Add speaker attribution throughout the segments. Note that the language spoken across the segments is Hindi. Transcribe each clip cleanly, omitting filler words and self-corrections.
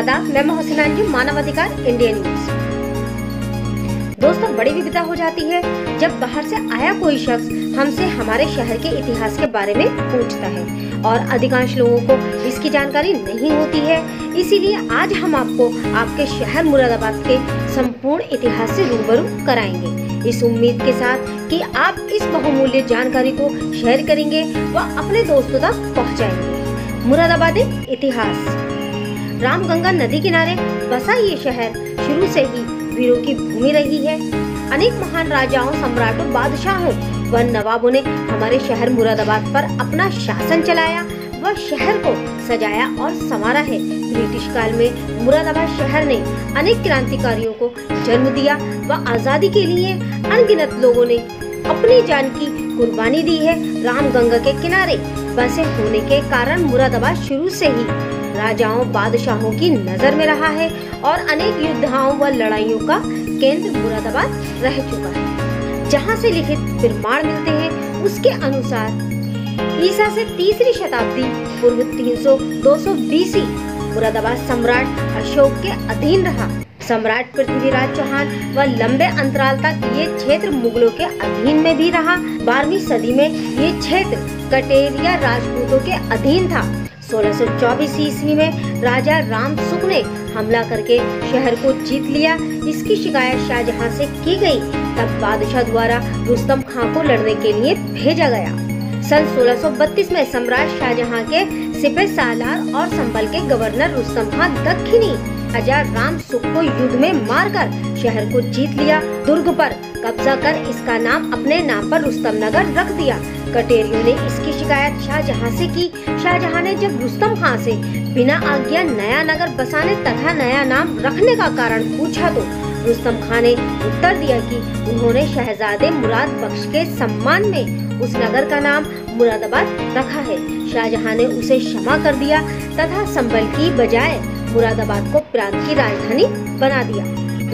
Speaker 1: आदाब, मैं मोहसिना अंजुम, मानव अधिकार इंडिया न्यूज। दोस्तों, बड़ी विविधता हो जाती है जब बाहर से आया कोई शख्स हमसे हमारे शहर के इतिहास के बारे में पूछता है और अधिकांश लोगों को इसकी जानकारी नहीं होती है। इसीलिए आज हम आपको आपके शहर मुरादाबाद के संपूर्ण इतिहास से रूबरू कराएंगे, इस उम्मीद के साथ कि आप इस बहुमूल्य जानकारी को शेयर करेंगे व अपने दोस्तों तक पहुंचाएंगे। मुरादाबादी इतिहास। रामगंगा नदी किनारे बसा ये शहर शुरू से ही वीरों की भूमि रही है। अनेक महान राजाओं, सम्राटों, बादशाहों व नवाबों ने हमारे शहर मुरादाबाद पर अपना शासन चलाया व शहर को सजाया और संवारा है। ब्रिटिश काल में मुरादाबाद शहर ने अनेक क्रांतिकारियों को जन्म दिया व आजादी के लिए अनगिनत लोगों ने अपनी जान की कुर्बानी दी है। रामगंगा के किनारे बसे होने के कारण मुरादाबाद शुरू से ही राजाओं, बादशाहों की नजर में रहा है और अनेक युद्धों व लड़ाइयों का केंद्र मुरादाबाद रह चुका है। जहां से लिखित प्रमाण मिलते हैं उसके अनुसार ईसा से तीसरी शताब्दी पूर्व 300-200 BC मुरादाबाद सम्राट अशोक के अधीन रहा। सम्राट पृथ्वीराज चौहान व लंबे अंतराल तक ये क्षेत्र मुगलों के अधीन में भी रहा। 12वीं सदी में ये क्षेत्र कटेरिया राजपूतों के अधीन था। 1624 ईस्वी में राजा राम सुख ने हमला करके शहर को जीत लिया। इसकी शिकायत शाहजहां से की गई। तब बादशाह द्वारा रुस्तम खां को लड़ने के लिए भेजा गया। सन 1632 में सम्राट शाहजहां के सिपह सालार और संभल के गवर्नर रुस्तम खां दक्षिणी अजार राम सुख को युद्ध में मारकर शहर को जीत लिया। दुर्ग पर कब्जा कर इसका नाम अपने नाम पर रुस्तम नगर रख दिया। कटेरियों ने इसकी शिकायत शाहजहां से की। शाहजहां ने जब रुस्तम खां से बिना आज्ञा नया नगर बसाने तथा नया नाम रखने का कारण पूछा तो रुस्तम खां ने उत्तर दिया कि उन्होंने शहजादे मुराद बख्श के सम्मान में उस नगर का नाम मुरादाबाद रखा है। शाहजहां ने उसे क्षमा कर दिया तथा संभल की बजाय मुरादाबाद को प्रांत की राजधानी बना दिया।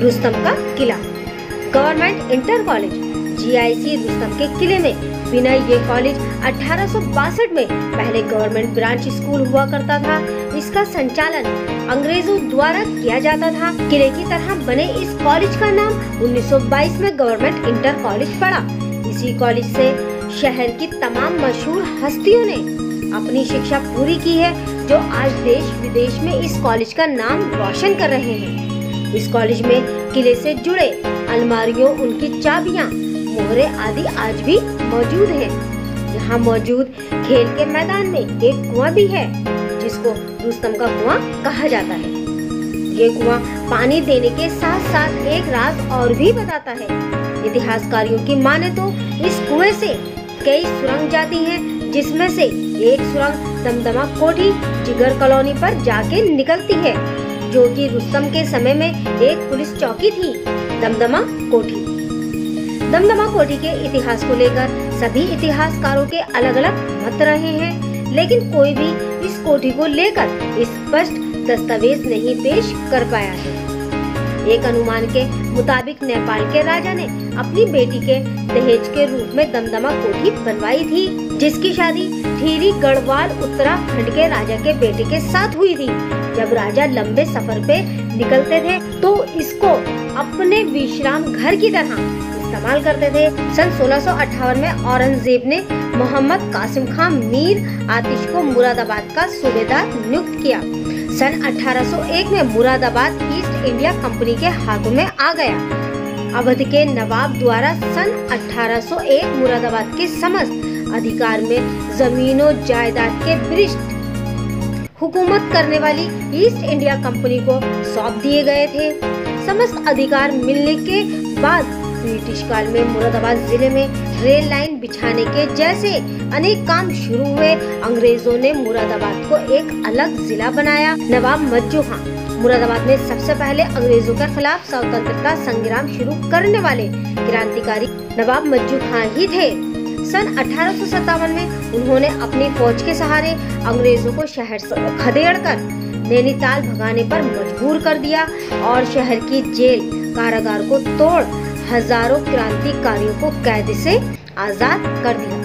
Speaker 1: रुस्तम का किला। Government inter college GIC Rustam के किले में बिना ये कॉलेज 1862 में पहले गवर्नमेंट ब्रांच स्कूल हुआ करता था। इसका संचालन अंग्रेजों द्वारा किया जाता था। किले की तरह बने इस कॉलेज का नाम 1922 में गवर्नमेंट इंटर कॉलेज पड़ा। इसी कॉलेज से शहर की तमाम मशहूर हस्तियों ने अपनी शिक्षा पूरी की है, जो आज देश विदेश में इस कॉलेज का नाम रोशन कर रहे हैं। इस कॉलेज में किले से जुड़े अलमारियों, उनकी चाबियां, मोहरे आदि आज भी मौजूद हैं। यहाँ मौजूद खेल के मैदान में एक कुआं भी है, जिसको रुस्तम का कुआं कहा जाता है। ये कुआं पानी देने के साथ साथ एक राज और भी बताता है। इतिहासकारों की माने तो इस कुएं से कई सुरंग जाती हैं, जिसमें से एक सुरंग दमदमा कोठी जिगर कॉलोनी पर जाके निकलती है, जो कि रुस्तम के समय में एक पुलिस चौकी थी। दमदमा कोठी। दमदमा कोठी के इतिहास को लेकर सभी इतिहासकारों के अलग अलग मत रहे हैं, लेकिन कोई भी इस कोठी को लेकर स्पष्ट दस्तावेज नहीं पेश कर पाया है। एक अनुमान के मुताबिक नेपाल के राजा ने अपनी बेटी के दहेज के रूप में दमदमा कोठी बनवाई थी, जिसकी शादी ठीरी गढ़वाल उत्तराखंड के राजा के बेटे के साथ हुई थी। जब राजा लंबे सफर पे निकलते थे तो इसको अपने विश्राम घर की तरह इस्तेमाल करते थे। सन 1658 में औरंगजेब ने मोहम्मद कासिम खान मीर आतिश को मुरादाबाद का सूबेदार नियुक्त किया। सन 1801 में मुरादाबाद ईस्ट इंडिया कंपनी के हाथों में आ गया। अवध के नवाब द्वारा सन 1801 मुरादाबाद के समस्त अधिकार में जमीनों जायदाद के विशिष्ट हुकूमत करने वाली ईस्ट इंडिया कंपनी को सौंप दिए गए थे। समस्त अधिकार मिलने के बाद ब्रिटिश काल में मुरादाबाद जिले में रेल लाइन बिछाने के जैसे अनेक काम शुरू हुए। अंग्रेजों ने मुरादाबाद को एक अलग जिला बनाया। नवाब मज्जू खां मुरादाबाद में सबसे पहले अंग्रेजों के खिलाफ स्वतंत्रता संग्राम शुरू करने वाले क्रांतिकारी नवाब मज्जू खां ही थे। सन 1857 में उन्होंने अपनी फौज के सहारे अंग्रेजों को शहर से खदेड़कर नैनीताल भगाने पर मजबूर कर दिया और शहर की जेल कारागार को तोड़ हजारों क्रांतिकारियों को कैद से आजाद कर दिया।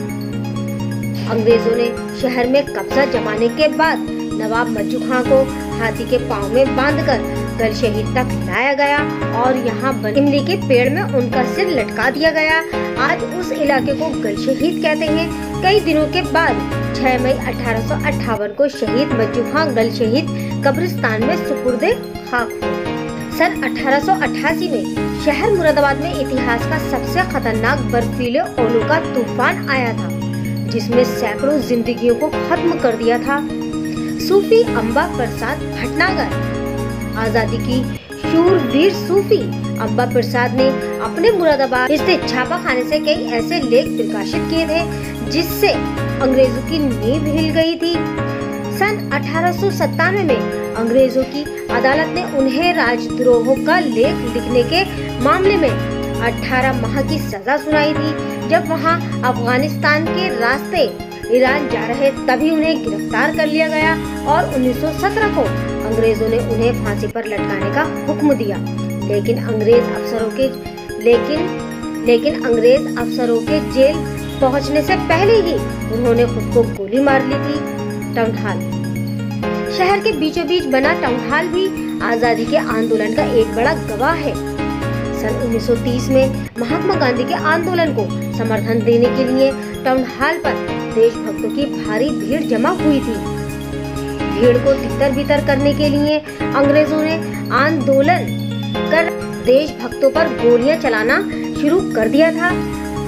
Speaker 1: अंग्रेजों ने शहर में कब्जा जमाने के बाद नवाब मज्जू खां को हाथी के पाँव में बांधकर गल शहीद तक लाया गया और यहाँ इमली के पेड़ में उनका सिर लटका दिया गया। आज उस इलाके को गल शहीद कहते हैं। कई दिनों के बाद 6 मई 1858 को शहीद मज्जू खां गल शहीद कब्रिस्तान में सुपुर्दे खाक हुए। सन 1888 में शहर मुरादाबाद में इतिहास का सबसे खतरनाक बर्फीले ओलों का तूफान आया था, जिसमें सैकड़ों जिंदगियों को खत्म कर दिया था। सूफी अम्बा प्रसाद भटनागर, आजादी की शूरवीर सूफी अम्बा प्रसाद ने अपने मुरादाबाद स्थित छापा खाने से कई ऐसे लेख प्रकाशित किए थे जिससे अंग्रेजों की नींव हिल गई थी। सन 1897 में अंग्रेजों की अदालत ने उन्हें राजद्रोह का लेख लिखने के मामले में 18 माह की सजा सुनाई थी। जब वहां अफगानिस्तान के रास्ते ईरान जा रहे तभी उन्हें गिरफ्तार कर लिया गया और 1917 को अंग्रेजों ने उन्हें फांसी पर लटकाने का हुक्म दिया। लेकिन अंग्रेज अफसरों के जेल पहुंचने से पहले ही उन्होंने खुद को गोली मार ली थी। टाउन हॉल, शहर के बीचों बीच बना टाउन हॉल भी आजादी के आंदोलन का एक बड़ा गवाह है। सन 1930 में महात्मा गांधी के आंदोलन को समर्थन देने के लिए टाउन हॉल पर देशभक्तों की भारी भीड़ जमा हुई थी। भीड़ को तितर बितर करने के लिए अंग्रेजों ने आंदोलन कर देशभक्तों पर गोलियां चलाना शुरू कर दिया था।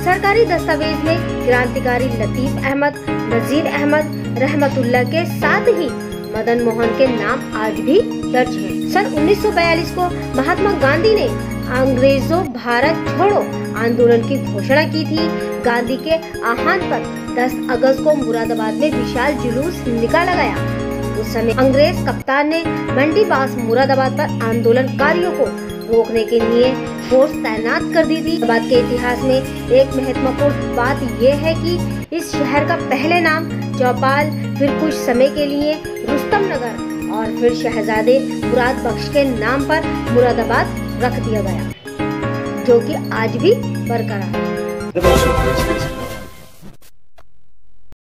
Speaker 1: सरकारी दस्तावेज में क्रांतिकारी लतीफ अहमद, नजीर अहमद, रहमतुल्लाह के साथ ही मदन मोहन के नाम आज भी दर्ज हैं। सन 1942 को महात्मा गांधी ने अंग्रेजों भारत छोड़ो आंदोलन की घोषणा की थी। गांधी के आह्वान पर 10 अगस्त को मुरादाबाद में विशाल जुलूस निकाला गया। उस समय अंग्रेज कप्तान ने मंडी पास मुरादाबाद पर आंदोलनकारियों को रोकने के लिए फोर्स तैनात कर दी थी। मुरादाबाद के इतिहास में एक महत्वपूर्ण बात यह है कि इस शहर का पहले नाम चौपाल, फिर कुछ समय के लिए रुस्तम नगर और फिर शहजादे मुराद बख्श के नाम पर मुरादाबाद रख दिया गया, जो कि आज भी बरकरार है।